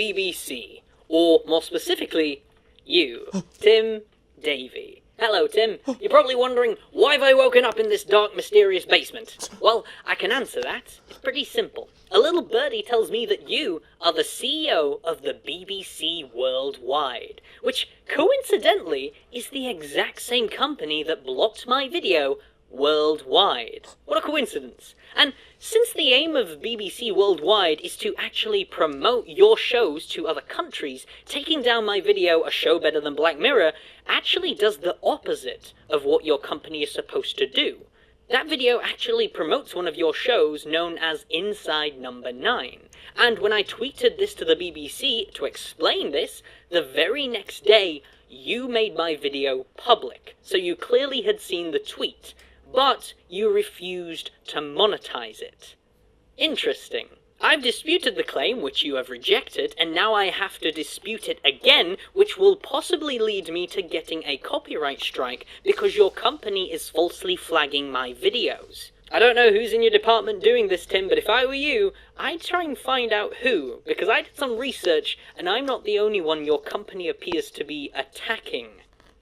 BBC, or more specifically, you, Tim Davie. Hello, Tim. You're probably wondering, why have I woken up in this dark, mysterious basement? Well, I can answer that. It's pretty simple. A little birdie tells me that you are the CEO of the BBC Worldwide, which, coincidentally, is the exact same company that blocked my video worldwide. What a coincidence. And since the aim of BBC Worldwide is to actually promote your shows to other countries, taking down my video, A Show Better Than Black Mirror, actually does the opposite of what your company is supposed to do. That video actually promotes one of your shows known as Inside Number 9. And when I tweeted this to the BBC to explain this, the very next day, you made my video public. So you clearly had seen the tweet, but you refused to monetize it. Interesting. I've disputed the claim, which you have rejected, and now I have to dispute it again, which will possibly lead me to getting a copyright strike because your company is falsely flagging my videos. I don't know who's in your department doing this, Tim, but if I were you, I'd try and find out who, because I did some research, and I'm not the only one your company appears to be attacking.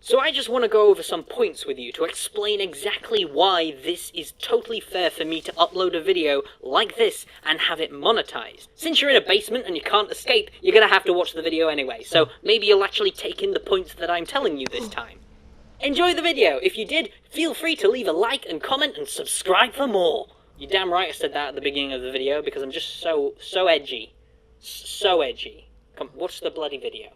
So I just want to go over some points with you to explain exactly why this is totally fair for me to upload a video like this and have it monetized. Since you're in a basement and you can't escape, you're going to have to watch the video anyway, so maybe you'll actually take in the points that I'm telling you this time. Enjoy the video. If you did, feel free to leave a like and comment and subscribe for more. You're damn right I said that at the beginning of the video because I'm just so edgy. So edgy. Come, watch the bloody video.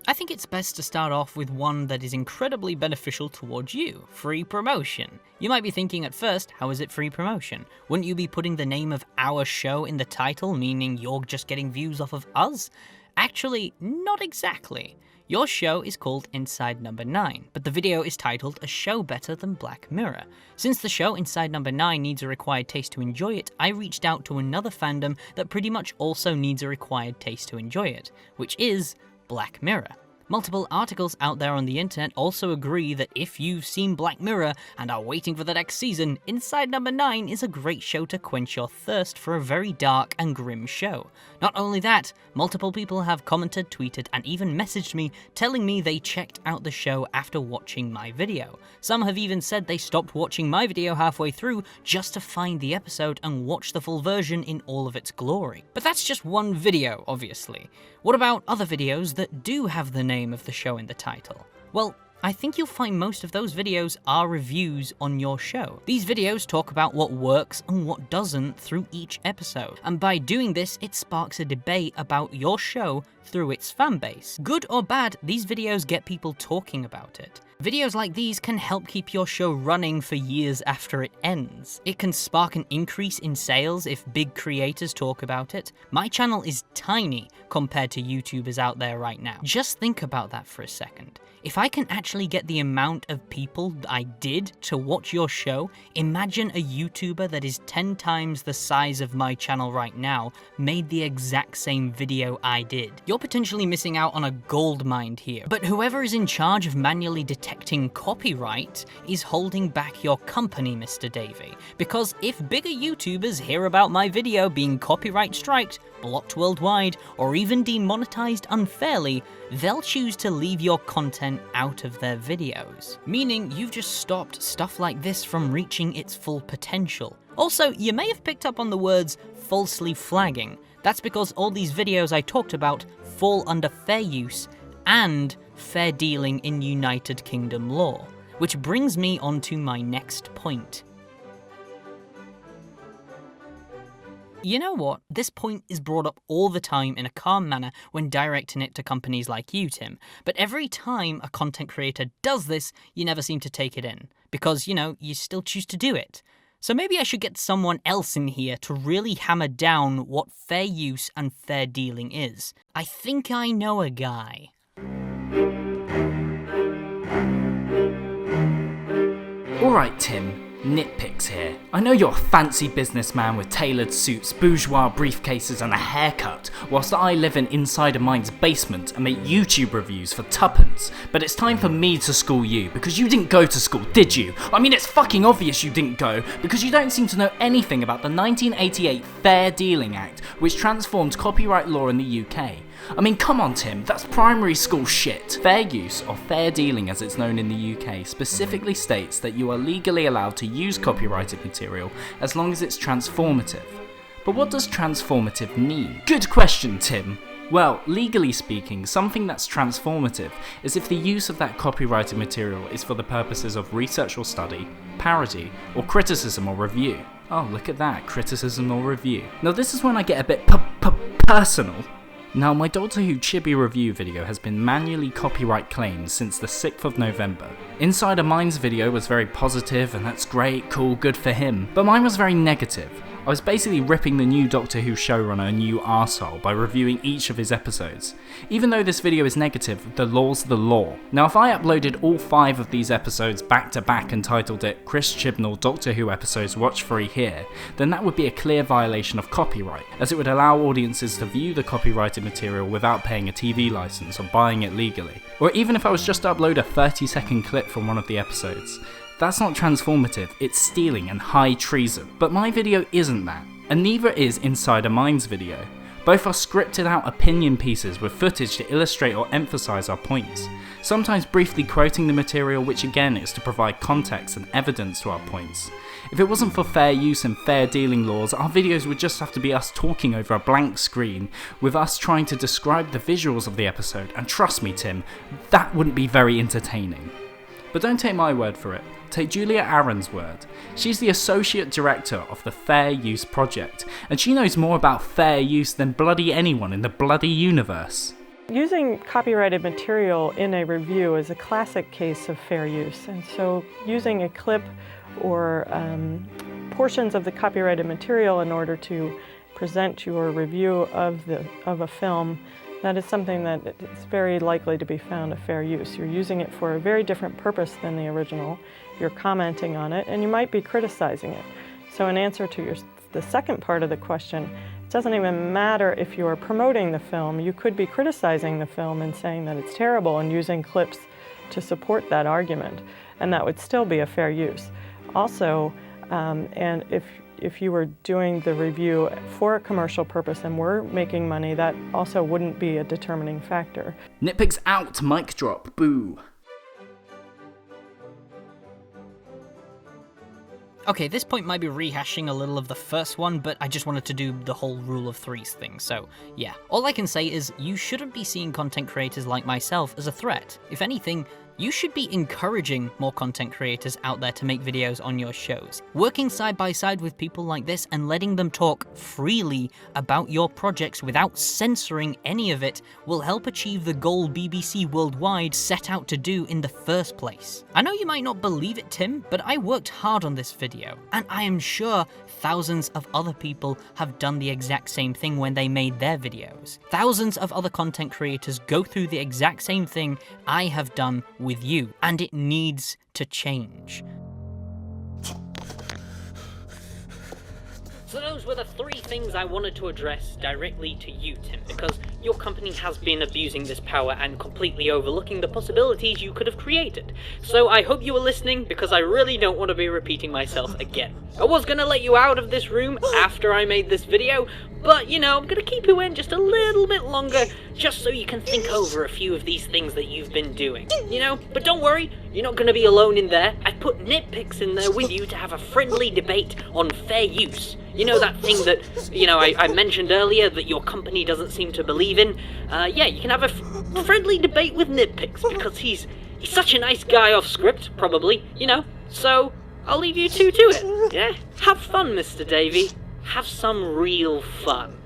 I think it's best to start off with one that is incredibly beneficial towards you, free promotion. You might be thinking at first, how is it free promotion? Wouldn't you be putting the name of our show in the title, meaning you're just getting views off of us? Actually, not exactly. Your show is called Inside Number 9, but the video is titled A Show Better Than Black Mirror. Since the show Inside Number 9 needs a required taste to enjoy it, I reached out to another fandom that pretty much also needs a required taste to enjoy it, which is Black Mirror. Multiple articles out there on the internet also agree that if you've seen Black Mirror and are waiting for the next season, Inside Number 9 is a great show to quench your thirst for a very dark and grim show. Not only that, multiple people have commented, tweeted, and even messaged me telling me they checked out the show after watching my video. Some have even said they stopped watching my video halfway through just to find the episode and watch the full version in all of its glory. But that's just one video, obviously. What about other videos that do have the name of the show in the title? Well, I think you'll find most of those videos are reviews on your show. These videos talk about what works and what doesn't through each episode, and by doing this, it sparks a debate about your show through its fanbase. Good or bad, these videos get people talking about it. Videos like these can help keep your show running for years after it ends. It can spark an increase in sales if big creators talk about it. My channel is tiny compared to YouTubers out there right now. Just think about that for a second. If I can actually get the amount of people I did to watch your show, imagine a YouTuber that is 10 times the size of my channel right now made the exact same video I did. You're potentially missing out on a gold mine here. But whoever is in charge of manually detecting copyright is holding back your company, Mr. Davie. Because if bigger YouTubers hear about my video being copyright striked, blocked worldwide, or even demonetized unfairly, they'll choose to leave your content out of their videos. Meaning you've just stopped stuff like this from reaching its full potential. Also, you may have picked up on the words falsely flagging. That's because all these videos I talked about fall under fair use and fair dealing in United Kingdom law. Which brings me on to my next point. You know what? This point is brought up all the time in a calm manner when directing it to companies like you, Tim. But every time a content creator does this, you never seem to take it in. Because, you still choose to do it. So maybe I should get someone else in here to really hammer down what fair use and fair dealing is. I think I know a guy. Alright, Tim. NitPix here. I know you're a fancy businessman with tailored suits, bourgeois briefcases and a haircut, whilst I live in Inside a Mind's basement and make YouTube reviews for tuppence, but it's time for me to school you, because you didn't go to school, did you? I mean, it's fucking obvious you didn't go, because you don't seem to know anything about the 1988 Fair Dealing Act, which transformed copyright law in the UK. I mean, come on Tim, that's primary school shit. Fair use, or fair dealing as it's known in the UK, specifically states that you are legally allowed to use copyrighted material as long as it's transformative. But what does transformative mean? Good question, Tim. Well, legally speaking, something that's transformative is if the use of that copyrighted material is for the purposes of research or study, parody, or criticism or review. Oh, look at that, criticism or review. Now this is when I get a bit personal. Now, my Doctor Who Chibi review video has been manually copyright claimed since the 6th of November. Inside a Mind's video was very positive, and that's great, cool, good for him, but mine was very negative. I was basically ripping the new Doctor Who showrunner a new arsehole by reviewing each of his episodes. Even though this video is negative, the law's the law. Now if I uploaded all 5 of these episodes back to back and titled it Chris Chibnall Doctor Who episodes watch free here, then that would be a clear violation of copyright, as it would allow audiences to view the copyrighted material without paying a TV license or buying it legally. Or even if I was just to upload a 30-second clip from one of the episodes. That's not transformative, it's stealing and high treason. But my video isn't that, and neither is Inside a Mind's video. Both are scripted out opinion pieces with footage to illustrate or emphasise our points, sometimes briefly quoting the material, which again is to provide context and evidence to our points. If it wasn't for fair use and fair dealing laws, our videos would just have to be us talking over a blank screen, with us trying to describe the visuals of the episode, and trust me Tim, that wouldn't be very entertaining. But don't take my word for it. Take Julia Aaron's word. She's the Associate Director of the Fair Use Project, and she knows more about fair use than bloody anyone in the bloody universe. Using copyrighted material in a review is a classic case of fair use, and so using a clip or portions of the copyrighted material in order to present your review of a film, that is something that is very likely to be found a fair use. You're using it for a very different purpose than the original. You're commenting on it, and you might be criticizing it. So in answer to the second part of the question, it doesn't even matter if you're promoting the film. You could be criticizing the film and saying that it's terrible and using clips to support that argument, and that would still be a fair use. Also, and if you were doing the review for a commercial purpose and were making money, that also wouldn't be a determining factor. NitPix out, mic drop, boo. Okay, this point might be rehashing a little of the first one, but I just wanted to do the whole rule of threes thing, so yeah. All I can say is, you shouldn't be seeing content creators like myself as a threat. If anything, you should be encouraging more content creators out there to make videos on your shows. Working side by side with people like this and letting them talk freely about your projects without censoring any of it will help achieve the goal BBC Worldwide set out to do in the first place. I know you might not believe it, Tim, but I worked hard on this video, and I am sure thousands of other people have done the exact same thing when they made their videos. Thousands of other content creators go through the exact same thing I have done with you, and it needs to change. So those were the 3 things I wanted to address directly to you, Tim, because your company has been abusing this power and completely overlooking the possibilities you could have created. So I hope you were listening, because I really don't want to be repeating myself again. I was going to let you out of this room after I made this video, but, you know, I'm going to keep you in just a little bit longer, just so you can think over a few of these things that you've been doing, you know? But don't worry, you're not going to be alone in there. I've put NitPix in there with you to have a friendly debate on fair use. You know that thing that, you know, I mentioned earlier that your company doesn't seem to believe in? Yeah, you can have a friendly debate with NitPix, because he's such a nice guy off script, probably, you know? So, I'll leave you two to it, yeah? Have fun, Mr. Davie. Have some real fun.